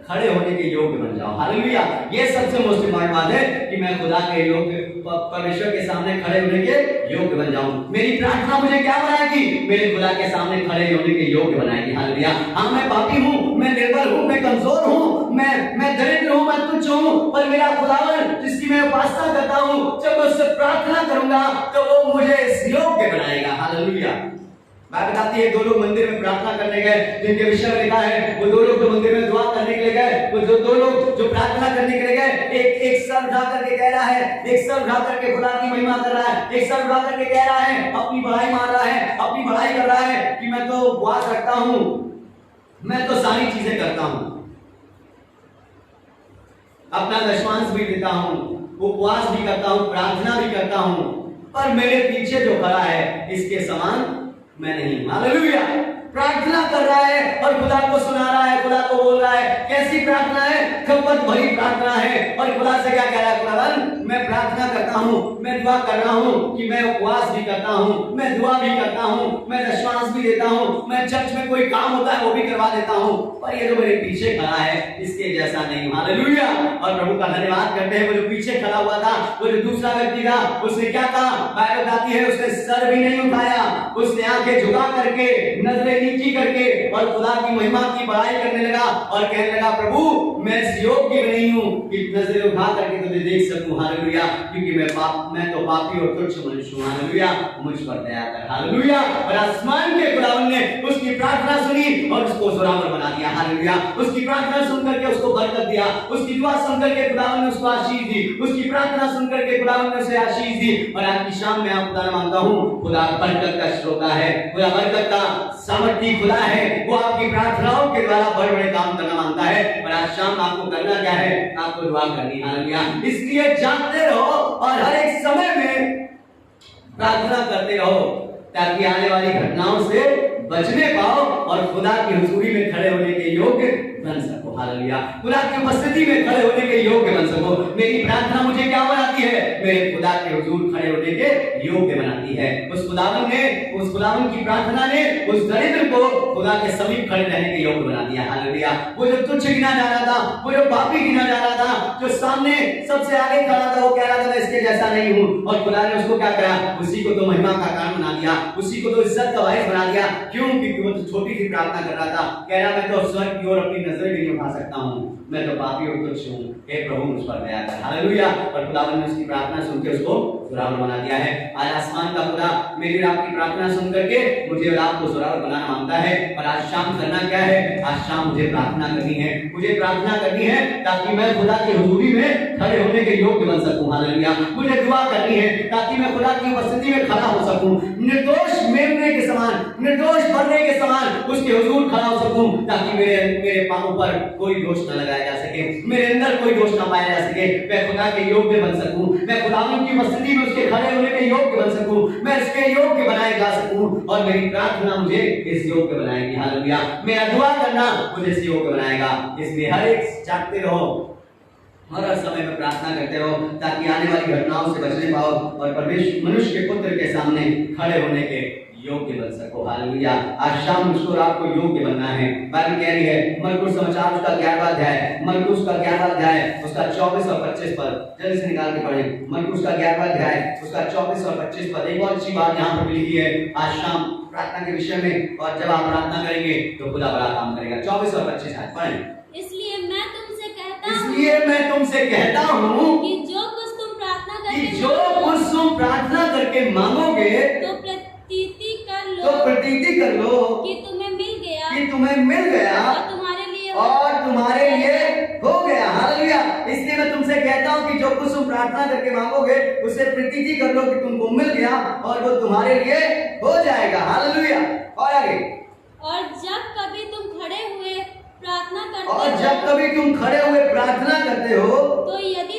A: खड़े होने के योग्य बन जाओ। हालेलुया। ये सबसे मोस्ट इंपॉर्टेंट बात है कि मैं खुदा के योग्य, परमेश्वर के सामने खड़े होने के योग्य बन जाऊं। मेरी प्रार्थना मुझे क्या बनाएगी? मेरे खुदा के सामने खड़े होने के योग्य बनाएगी। हालेलुया। हाँ, मैं पापी हूँ, मैं निर्बल हूँ, मैं कमजोर हूँ, मैं दरिद्र हूँ, मैं तुच्छ हूँ, पर मेरा खुदावन जिसकी मैं उपासना करता हूँ, जब मैं उससे प्रार्थना करूंगा तो वो मुझे इस योग्य बनाएगा। हालेलुया। बात बताती है, दो लोग मंदिर में प्रार्थना करने गए, जिनके विषय में लिखा है वो दो लोग जो मंदिर में दुआ करने के लिए गए, वो दो लोग जो प्रार्थना करने के लिए गए, एक सर उठा करके कह रहा है, एक सर उठा करके खुदा की महिमा कर रहा है, एक सर उठा करके कह रहा है, अपनी बढ़ाई मार रहा है, अपनी बढ़ाई कर रहा है कि मैं तो उपवास रखता हूं, मैं तो सारी चीजें करता हूं, अपना दशमांश भी देता हूं, उपवास भी करता हूं, प्रार्थना भी करता हूं, पर मेरे पीछे जो खड़ा है इसके समान मैं नहीं। हालेलुया। प्रार्थना कर रहा है और खुदा को सुना रहा है, खुदा को बोल रहा है। कैसी प्रार्थना है? खपत भरी प्रार्थना है। और खुदा से क्या कह रहा है? खुदावन मैं प्रार्थना करता हूँ, मैं दुआ कर रहा हूँ कि मैं उपवास भी करता हूँ, मैं दुआ भी करता हूँ, मैं दशमांश भी देता हूँ, मैं चर्च में कोई काम होता है वो भी करवा देता हूँ, पर ये जो मेरे पीछे खड़ा है इसके जैसा नहीं हूँ। हालेलुया। और प्रभु का धन्यवाद करते हैं। वो जो पीछे खड़ा हुआ था, वो जो दूसरा व्यक्ति था, उसने क्या कहा? बाइबल बताती है उसने सर भी नहीं उठाया, उसने आंखें झुका करके, नजरें नीची करके और खुदा की महिमा की बड़ाई करने लगा और कहने लगा प्रभु मैं इस योग्य नहीं हूँ कि नजरें उठा करके तुझे देख सकूं। हालेलुया। क्योंकि मैं तो पापी और तुच्छ मनुष्य हूँ। हालेलुया। मुझ पर दया कर। हालेलुया। और आसमान के खुदावन ने उसकी प्रार्थना सुनी और उसको जोरावर बना दिया। हालेलुया। उसकी प्रार्थना सुन करके उसको बरकत दिया, उसकी दुआ सुन करके खुदावन ने उसको आशीष दी, उसकी प्रार्थना सुन करके खुदावन ने उसे आशीष दी। और आज की शाम में आप खुदा मानता हूँ खुदा बरकत का श्रोता है, खुदा बरकत का सामर्थी खुदा है। वो आपकी प्रार्थनाओं के द्वारा बड़े बड़े काम करना मांगता है। और आज शाम आपको करना क्या है? आपको दुआ करनी। हालेलुया। इसलिए जानते रहो और हर एक समय में प्रार्थना करते रहो ताकि आने वाली घटनाओं से बचने पाओ और खुदा की हुजूरी में खड़े होने के योग्य बन सको। हालेलुया। खुदा की उपस्थिति में खड़े होने के योग्य बन सको। मेरी प्रार्थना मुझे क्या बनाती है? मेरे खुदा के हुजूर खड़े होने के योग्य बनाती है। उस खुदावन की प्रार्थना ने उस दरिद्र को खुदा के समीप खड़े रहने के योग्य बना दिया। हालेलुया। वो जो तुच्छ गिना जा रहा था, वो जो पापी गिना जा रहा था, जो सामने सबसे आगे खड़ा था, वो कह रहा था मैं इसके जैसा नहीं हूँ, और खुदा ने उसको क्या करा? उसी को तो महिमा का कारण बना दिया, उसी को तो इज्जत का वारिस बना दिया। क्यों? क्योंकि वो तो छोटी सी प्रार्थना कर रहा था, कह रहा मैं तो स्वर्ग की ओर अपनी नजरें भी नहीं उठा सकता हूँ, मैं तो पापी और तुच्छ हूँ, हे प्रभु मुझ पर दया कर। हालेलुया। और खुदावन ने उसकी प्रार्थना सुन के उसको सुरावर बना दिया है। आज आसमान का खुदा मेरी और आपकी प्रार्थना सुन करके मुझे और आपको सुरावर बनाना मांगता है। और आज शाम करना क्या है? आज शाम मुझे प्रार्थना करनी है, मुझे प्रार्थना करनी है ताकि मैं खुदा की हुजूरी में खड़े होने के योग्य बन सकूं। हालेलुया। मुझे दुआ करनी है ताकि मैं खुदा की उपस्थिति में खड़ा हो सकूं, निर्दोष मेमने के समान, निर्दोष बरने के समान उसके हुजूर खड़ा हो सकूं, ताकि मेरे पांवों पर कोई दोष न लगाया जा सके, मेरे अंदर कोई दोष न पाया जा सके। मैं खुदा के योग्य बन सकूं, मैं खुदावन की उपस्थिति में उसके खड़े होने के योग्य बन सकूं, मैं इसके योग्य बनाए जा सकूं, और मेरी प्रार्थना मुझे इस योग्य बनाएगी। हालेलुया। मेरा दुआ करना मुझे इस योग्य बनाएगा। इसलिए हर एक जागते रहो, हर समय में प्रार्थना करते रहो ताकि आने वाली घटनाओं से बचने पाओ और परमेश्वर मनुष्य के पुत्र के सामने खड़े होने के योग्य बन सको। हालेलुया। आज शाम मुझको आपको योग्य बनना है। बाइबल कह रही है मरकुस समाचार उसका 11वां अध्याय, मरकुस का 11वां अध्याय उसका 24 और 25 पद जल्दी से निकाल के पढ़ें। मरकुस का 11वां अध्याय उसका 24 और 25 पद। एक बहुत अच्छी बात यहाँ पर लिखी है आज शाम प्रार्थना के विषय में, और जब आप प्रार्थना करेंगे तो खुदा बड़ा काम करेगा। 24 और 25 पढ़ें।
B: इसलिए मैं तुमसे
A: कहता हूँ
B: कि जो कुछ तुम
A: प्रार्थना करके मांगोगे
B: तो
A: प्रतीति कर लो
B: कि तुम्हें मिल गया
A: और तुम्हारे लिए हो गया। हालेलुया। इसलिए मैं तुमसे कहता हूँ कि जो कुछ तुम प्रार्थना करके मांगोगे उसे प्रतीति कर लो कि तुमको मिल गया और वो तुम्हारे लिए हो जाएगा। हालेलुया। और आगे,
B: और जब कभी तुम खड़े हुए
A: प्रार्थना करते हो
B: तो यदि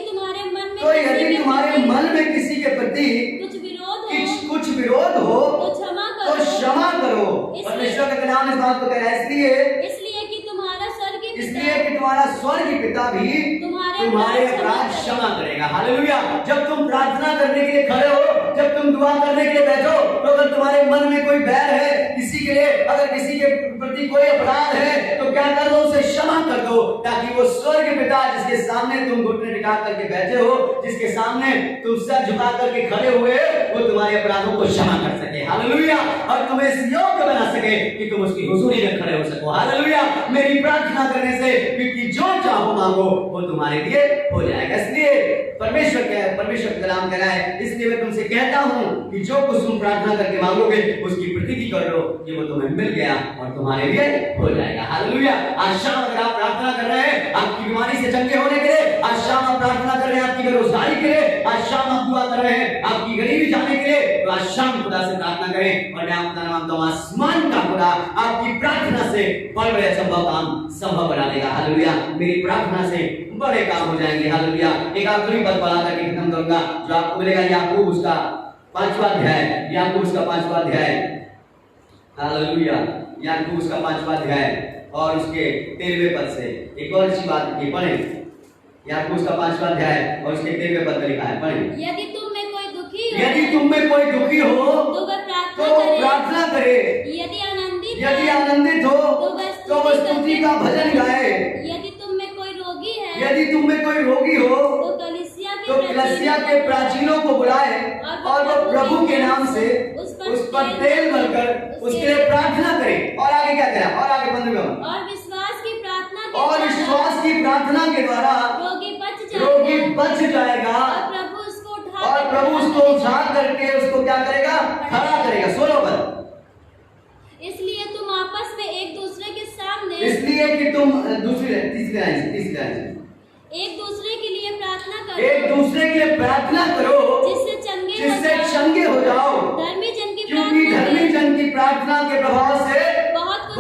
B: तुम्हारे
A: मन में किसी के प्रति कुछ विरोध हो
B: तो
A: क्षमा करो। परमेश्वर का कलाम इस बात को कह रहा है, इसलिए कि तुम्हारा स्वर्गीय पिता भी तुम्हारे अपराध क्षमा करेगा। हालेलुया। जब तुम प्रार्थना करने के लिए खड़े हो, जब तुम दुआ करने के लिए बैठो, तो अगर तुम्हारे मन में कोई बैर है किसी के लिए, अगर किसी के प्रति कोई अपराध है, तो क्या कर दो? उसे क्षमा कर दो, ताकि वो स्वर्गीय पिता जिसके सामने तुम घुटने टिका करके बैठे हो, जिसके सामने तुम सर झुका करके खड़े हुए, वो तुम्हारे अपराधों को क्षमा कर सके। हालेलुया। और तुम्हें इस योग्य बना सके कि तुम उसकी हुजूरी में खड़े हो सको। हालेलुया। मेरी प्रार्थना करने से, क्योंकि जो चाहो मांगो वो तुम्हारे लिए हो जाएगा। इसलिए परमेश्वर कलाम कह रहा है, इसलिए मैं तुमसे कहता हूं कि जो कुछ तुम प्रार्थना करके मांगोगे उसकी प्रतीति कर लो कि वो तुम्हें मिल गया और तुम्हारे लिए हो जाएगा। हालेलुया। आज शाम अगर आप प्रार्थना कर रहे हैं आपकी बीमारी से चंगे होने के लिए, आज शाम आप प्रार्थना कर रहे हैं आपकी बेरोजगारी के लिए, आज शाम आप दुआ कर रहे हैं आपकी गरीबी जाने के लिए, तो आज शाम खुदा से प्रार्थना करें। और मैं आपका नाम मानता हूं आसमान का खुदा आपकी प्रार्थना से बड़े असंभव काम संभव बना देगा। हालेलुया। मेरी प्रार्थना से बड़े काम हो जाएंगे। हालेलुया। एक आखिरी पद पढ़ा करके खत्म करूंगा जो आपको मिलेगा याकूब उसका 5वां अध्याय, याकूब उसका 5वां अध्याय हालेलुया। याकूब उसका 5वां अध्याय और उसके 13वें पद से एक और अच्छी बात की पढ़ें। याकूब उसका 5वां अध्याय और उसके 13वें पद में लिखा है, पढ़ें।
B: यदि तुम में कोई दुखी हो,
A: यदि तुम में कोई दुखी हो
B: तो वह
A: प्रार्थना करे, यदि आनंदित हो तो वह स्तुति का भजन गाए।
B: यदि तुम में कोई रोगी है,
A: यदि तुम में कोई रोगी हो
B: तो
A: कलीसिया के प्राचीनों को बुलाए और वो प्रभु के नाम से उस पर तेल भरकर उसके लिए प्रार्थना करे। और आगे क्या करें? और आगे 15वें
B: और विश्वास की
A: प्रार्थना के द्वारा रोगी बच जाएगा और प्रभु उसको उठा करके उसको क्या करेगा? खड़ा करेगा। 16 पद।
B: इसलिए तुम आपस में एक दूसरे के सामने,
A: इसलिए कि तुम तीसरी लाइन
B: एक दूसरे के लिए प्रार्थना करो,
A: एक दूसरे के लिए प्रार्थना करो
B: जिससे
A: चंगे हो जाओ,
B: धर्मी जन की
A: क्योंकि धर्मी जन की प्रार्थना के प्रभाव से बहुत कुछ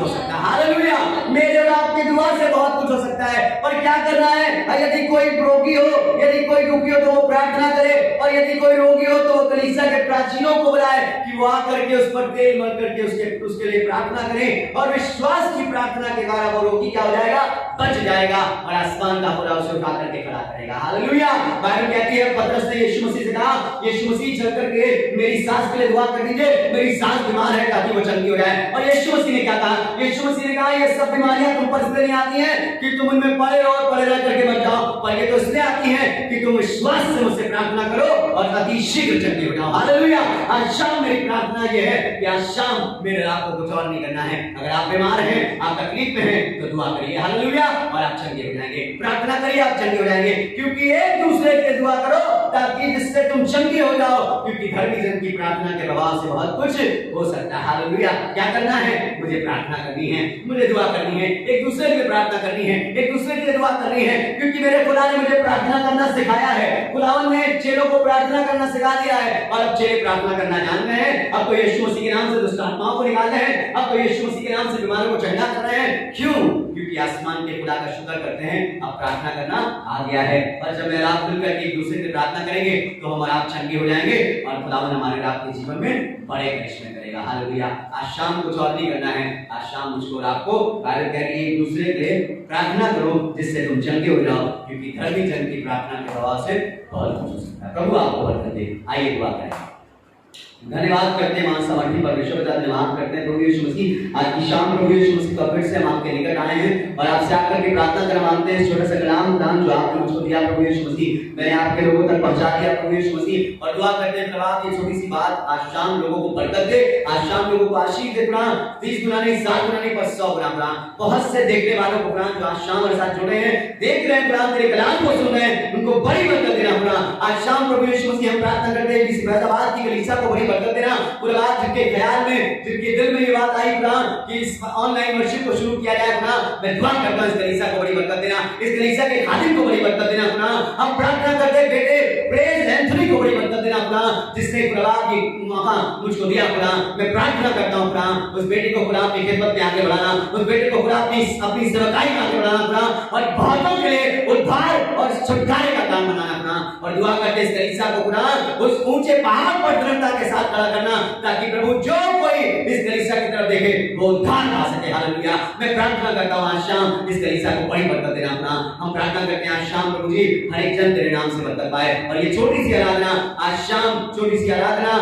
A: हो सकता है। हालेलुया। मेरे और आपकी दुआ से बहुत कुछ हो सकता है। और क्या करना है? यदि कोई रोगी हो, यदि कोई दुखी हो तो वो प्रार्थना करे, और यदि कोई रोगी हो तो वो कलीसिया के प्राचीनों को बुलाए कि वो आकर के उस पर तेल मल करके उसके लिए प्रार्थना करें, और विश्वास की प्रार्थना के द्वारा वो रोगी क्या हो जाएगा? बच जाएगा और आसमान का खुदा उसे उठा करके खड़ा करेगा। हालेलुया। बाइबल कहती है, पतरस ने यीशु मसीह से कहा, यीशु मसीह चल करके मेरी सास के लिए दुआ कर दीजिए, मेरी सास बीमार है ताकि वो चंगी हो जाए। और यीशु मसीह ने क्या कहा? यीशु मसीह ने कहा, ये सब बीमारियां तुम पर इसलिए नहीं आती हैं कि तुम उनमें पड़े रहो और पड़े रह करके मर जाओ, पर ये तो इसलिए आती हैं कि तुम विश्वास से मुझसे प्रार्थना करो और अति शीघ्र चंगे हो जाओ। हालेलुया। आज शाम मेरी प्रार्थना ये है कि आज शाम मेरे आपको कुछ और नहीं करना है। अगर आप बीमार हैं, आप तकलीफ में हैं, तो दुआ करिए। हालेलुया। और आप चंगे हो जाएंगे। प्रार्थना करिए, आप चंगे हो जाएंगे। क्योंकि एक दूसरे के दुआ करो ताकि जिससे तुम चंगे हो जाओ, क्योंकि धर्मी जन की प्रार्थना के प्रभाव से बहुत कुछ हो सकता है। हालेलुया। क्या करना है? मुझे प्रार्थना करनी है, मुझे दुआ करनी है, एक दूसरे के लिए प्रार्थना करनी है, एक दूसरे के लिए दुआ करनी है, क्योंकि मेरे खुदा ने मुझे प्रार्थना करना सिखाया है। खुदावन ने चेलों को प्रार्थना करना सिखा दिया है, और अब चेले प्रार्थना करना जान रहे हैं। अब तो यीशु मसीह के नाम से दुष्ट आत्माओं को निकाल रहे हैं, अब तो यीशु मसीह के नाम से बीमारों को चंगा कर रहे हैं। क्यों? क्योंकि आसमान के खुदा का शुक्र करते हैं, अब प्रार्थना करना आ गया है। और जब मेरा आप मिलकर एक दूसरे की प्रार्थना करेंगे तो हमारे आप चंगे हो जाएंगे और खुदावन हमारे आपके जीवन में बड़े करिश्मे करेगा। हालेलुया। आज शाम कुछ और नहीं करना है। आज शाम मुझको और आपको बाइबल कह रही है एक दूसरे के लिए प्रार्थना करो जिससे तुम चंगे हो जाओ, क्योंकि धर्मी जन की प्रार्थना के प्रभाव से बहुत कुछ हो सकता है। प्रभु आपको बरकत दे। आइए दुआ करें। धन्यवाद करते हैं महान सामर्थी परमेश्वर पिता, धन्यवाद करते हैं प्रभु यीशु मसीह। आज की शाम प्रभु यीशु मसीह का फिर से हम आपके निकट आए हैं और आपसे आकर के प्रार्थना करना मांगते हैं। छोटा सा कलाम दान जो आपने मुझको दिया प्रभु यीशु मसीह, मैंने आपके लोगों तक पहुंचा दिया प्रभु यीशु मसीह। और दुआ करते हैं प्रभु ये छोटी सी बात आज शाम लोगों को बरकत दे, आज शाम लोगों को आशीष दे। प्रभु 30 गुना नहीं, 60 गुना नहीं, पर 100 गुना। प्रभु बहुत से देखने वालों को प्रभु जो आज शाम हमारे साथ जुड़े हैं, देख रहे हैं प्रभु, तेरे कलाम को सुन रहे हैं, उनको बड़ी बरकत देना प्रभु। आज शाम प्रभु यीशु मसीह हम प्रार्थना करते हैं कि फैजाबाद की कलीसिया को बड़ी बरकत देना। बात जिनके ख्याल में, जिनके दिल में ये बात आई खुदा कि इस ऑनलाइन वर्शिप को शुरू किया जाए खुदा, मैं दुआ करता हूं इस कलीसिया को बड़ी बरकत देना, इस कलीसिया के खादिम को बड़ी बरकत देना खुदा। हम प्रार्थना करते हैं बेटे प्रेज एंथनी को बड़ी बरकत देना खुदा, जिसने खुदा की मौका मुझको दिया खुदा। मैं प्रार्थना करता हूं खुदा उस बेटे को खुदा अपनी खिदमत में आगे बढ़ाना, उस बेटे को खुदा अपनी सेवकाई में आगे बढ़ाना खुदा, और बहुतों के लिए उद्धार और छुटकारे का काम बनाना खुदा। और दुआ करते इस कलीसिया को खुदा उस ऊंचे पहाड़ पर दृढ़ता के साथ खड़ा करना, ताकि प्रभु जो कोई इस कलीसिया की तरफ देखे वो उद्धार पा सके। हालेलुया। मैं प्रार्थना करता हूं आज शाम इस कलीसिया को बड़ी बरकत देना अपना। हम प्रार्थना करते हैं आज शाम प्रभु जी हर एक जन तेरे नाम से बरकत पाए, और ये छोटी सी आराधना आज शाम, छोटी सी आराधना,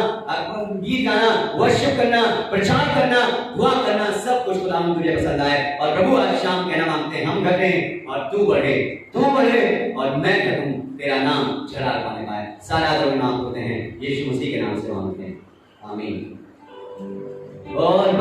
A: गीत गाना, वर्शिप करना, प्रचार करना, दुआ करना, सब कुछ खुदा तुझे पसंद आए। और प्रभु आज शाम कहना मांगते हैं हम घटे और तू बढ़े, तू बढ़े और मैं घटूं, तेरा नाम झलक पाने पाए। सारा आदर नाम होते हैं यीशु मसीह के नाम से मांगते हैं, आमीन। और